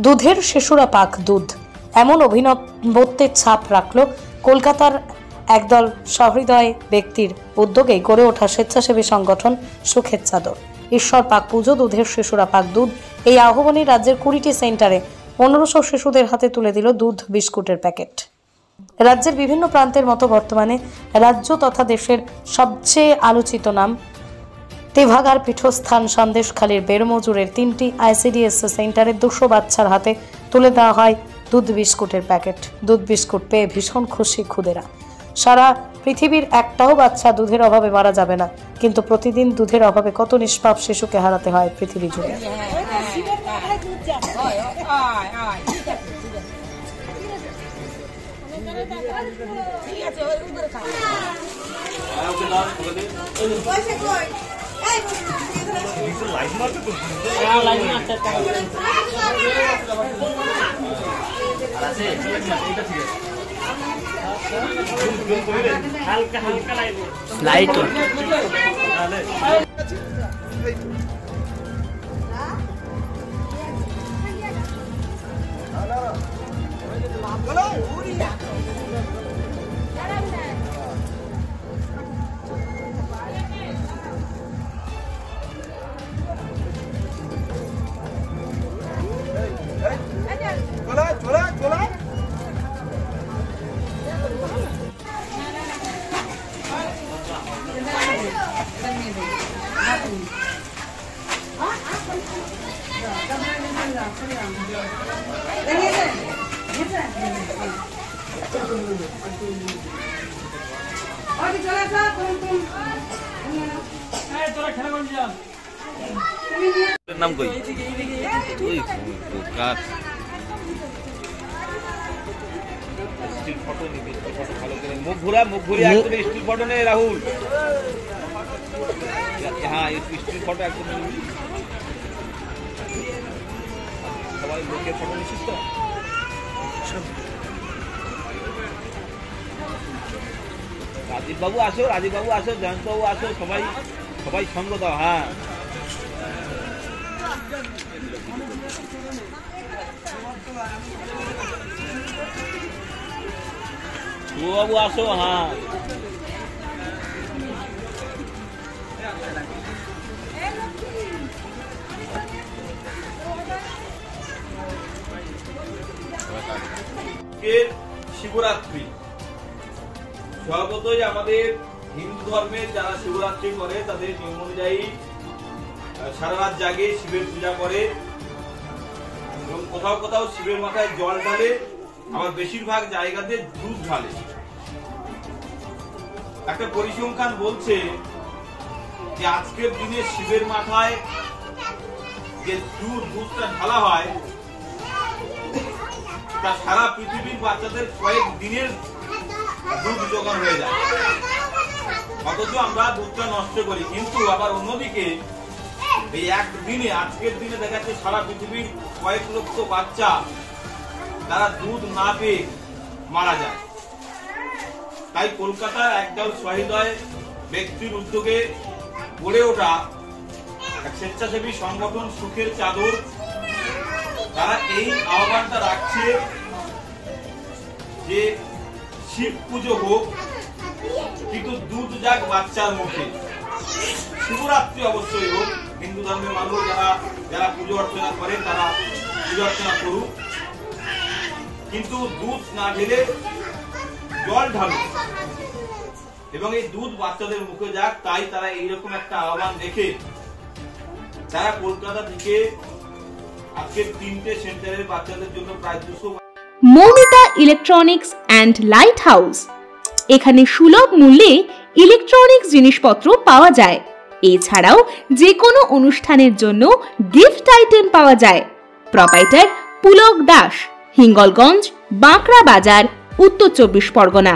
দুধের শিশুরা পাক দুধ, এমন অভিনবত্বের ছাপ রাখল কলকাতার একদল সহৃদয় ব্যক্তির উদ্যোগে গড়ে ওঠা স্বেচ্ছাসেবী সংগঠন সুখের চাদর। ঈশ্বর পাক পুজো, দুধের শিশুরা পাক দুধ, এই আহ্বানে রাজ্যের 20টি সেন্টারে 1500 শিশুদের হাতে তুলে দিল দুধ বিস্কুটের প্যাকেট। রাজ্যের বিভিন্ন প্রান্তের মতো বর্তমানে রাজ্য তথা দেশের সবচেয়ে আলোচিত নাম তেভাগার পীঠস্থান সন্দেশখালীর বেরমজুরের 3টি আইসিডিএস সেন্টারে 200 বাচ্চার হাতে তুলে দেওয়া হয় দুধ বিস্কুটের প্যাকেট। দুধ বিস্কুট পেয়ে ভীষণ খুশি খুদেরা। সারা পৃথিবীর একটাও বাচ্চা দুধের অভাবে মারা যাবে না, কিন্তু প্রতিদিন দুধের অভাবে কত নিষ্পাপ শিশুকে হারাতে হয় পৃথিবী জুড়ে। লাইট নাম কই তুই বোকা স্টিল ফটো নিবি, ফটো ভালো করে মুখ ঘুরে একদম স্টিল ফটো নে রাহুল। হ্যাঁ স্টিল ফটো একদম নিবি, সবাই লোকের ফটো নিছিস তো। রাজীব বাবু আসো, জয়ন্ত বাবু আসো, সবাই সঙ্গ দাও। হ্যাঁ বাবু আসো। হ্যাঁ শিবরাত্রি স্বভাবতই আমাদের হিন্দু ধর্মের যারা শিবরাত্রি করে তাদের নিয়ম অনুযায়ী সারা রাত জাগে, শিবের পূজা করে এবং কোথাও শিবের মাথায় জল ঢালে, আবার বেশিরভাগ জায়গাতে দুধ ঢালে। একটা পরিসংখ্যান বলছে যে আজকের দিনে শিবের মাথায় যে দুধটা ঢালা হয় তা সারা পৃথিবীর বাচ্চাদের কয়েক দিনের দুধ যোগান হয়ে যায়। অথচ আমরা দুধটা নষ্ট করি, কিন্তু আবার অন্যদিকে এই একদিনে আজকের দিনে দেখা যাচ্ছে সারা পৃথিবীর কয়েক লক্ষ বাচ্চা তারা দুধ না পেয়ে মারা যায়। তাই কলকাতার একদল সহৃদয় ব্যক্তির উদ্যোগে গড়ে ওঠা এক স্বেচ্ছাসেবী সংগঠন সুখের চাদর, তারা এই আহ্বানটা রাখছে যে শিব পুজো হোক, কিন্তু দুধ যাক বাচ্চার মুখে। শিবরাত্রি অবশ্যই হোক, হিন্দু ধর্মের মানুষ যারা পুজো অর্চনা করে তারা পুজো অর্চনা করুক, কিন্তু দুধ না ঢেলে জল ঢালুক এবং এই দুধ বাচ্চাদের মুখে যাক। তাই তারা এইরকম একটা আহ্বান রেখে তারা কলকাতা থেকে আজকে 3টে সেন্টারের বাচ্চাদের জন্য প্রায় 200। Moumita electronics and light house, এখানে সুলভ মূল্যে ইলেকট্রনিক্স জিনিসপত্র পাওয়া যায়। এছাড়াও যে কোনো অনুষ্ঠানের জন্য গিফট আইটেম পাওয়া যায়। প্রোপাইটার পুলক দাস, হিঙ্গলগঞ্জ, বাঁকড়া বাজার, উত্তর 24 পরগনা।